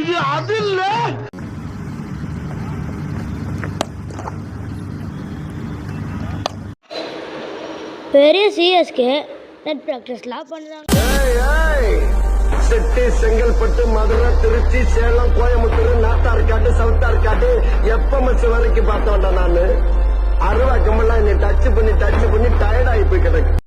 இது அது இல்ல. பெரிய சிஎஸ்கே நெட் ப்ராக்டிஸ்லாம் பண்ணுறாங்க. செட்டி, செங்கல்பட்டு, மதுரை, திருச்சி, சேலம், கோயம்புத்தூர், நாத்தார்காடு, சவுத்தார்காடு எப்ப மச்சு வரைக்கும் பார்த்தோம்டா நானு. அருவா கம்பெல்லாம் என்னை டச் பண்ணி டயர்ட் ஆகி போய் கிடக்கு.